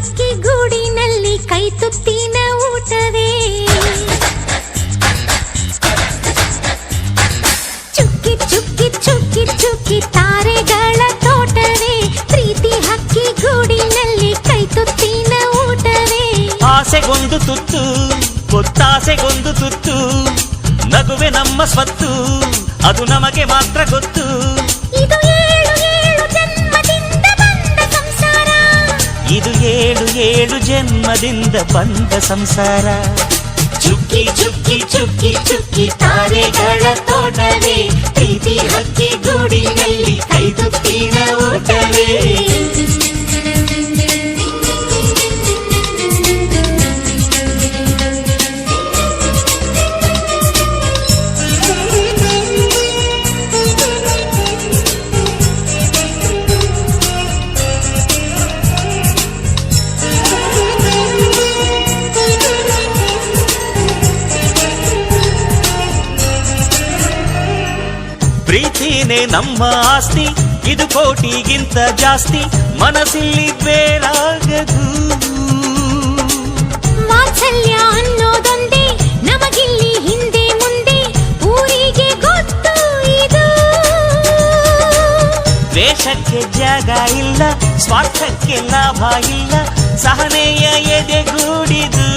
ಹಕ್ಕಿ ಗೂಡಿನಲ್ಲಿ ಕೈ ತುತ್ತಿನ ಊಟವೇ ಚುಕ್ಕಿ ಚುಕ್ಕಿ ಚುಕ್ಕಿ ಚುಕ್ಕಿ ತಾರೆಗಳ ತೋಟವೇ ಪ್ರೀತಿ ಹಕ್ಕಿ ಗೂಡಿನಲ್ಲಿ ಕೈ ತುತ್ತಿನ ಊಟವೇ ಆಸೆಗೊಂದು ತುತ್ತು ಒತ್ತಾಸೆಗೊಂದು ತುತ್ತು ನಗುವೆ ನಮ್ಮ ಸ್ವತ್ತು ಅದು ನಮಗೆ ಮಾತ್ರ ಗೊತ್ತು ಇದು ಏಳು ಏಳು ಜನ್ಮದಿಂದ ಬಂದ ಸಂಸಾರ ಇದು ಏಳು ಏಳು ಜನ್ಮದಿಂದ ಬಂದ ಸಂಸಾರ ಚುಕ್ಕಿ ಚುಕ್ಕಿ ಚುಕ್ಕಿ ಚುಕ್ಕಿ ತಾರೆಗಳ ತೋಟವೇ ಪ್ರೀತಿ ಹಕ್ಕಿ ಗೂಡಿನಲ್ಲಿ ಕೈ ತುತ್ತಿನ ಊಟವೇ ಪ್ರೀತಿನೇ ನಮ್ಮ ಆಸ್ತಿ ಇದು ಕೋಟಿಗಿಂತ ಜಾಸ್ತಿ ಮನಸ್ಸಿಲ್ಲಿ ಬೇರಾಗದು ವಾತ್ಸಲ್ಯ ಅನ್ನೋದೊಂದೇ ನಮಗಿಲ್ಲಿ ಹಿಂದೆ ಮುಂದೆ ಊರಿಗೆ ಗೊತ್ತು ಇದು ದ್ವೇಷಕ್ಕೆ ಜಾಗ ಇಲ್ಲ ಸ್ವಾರ್ಥಕ್ಕೆ ಲಾಭ ಇಲ್ಲ ಸಹನೆಯ ಎದೆಗೂಡಿದು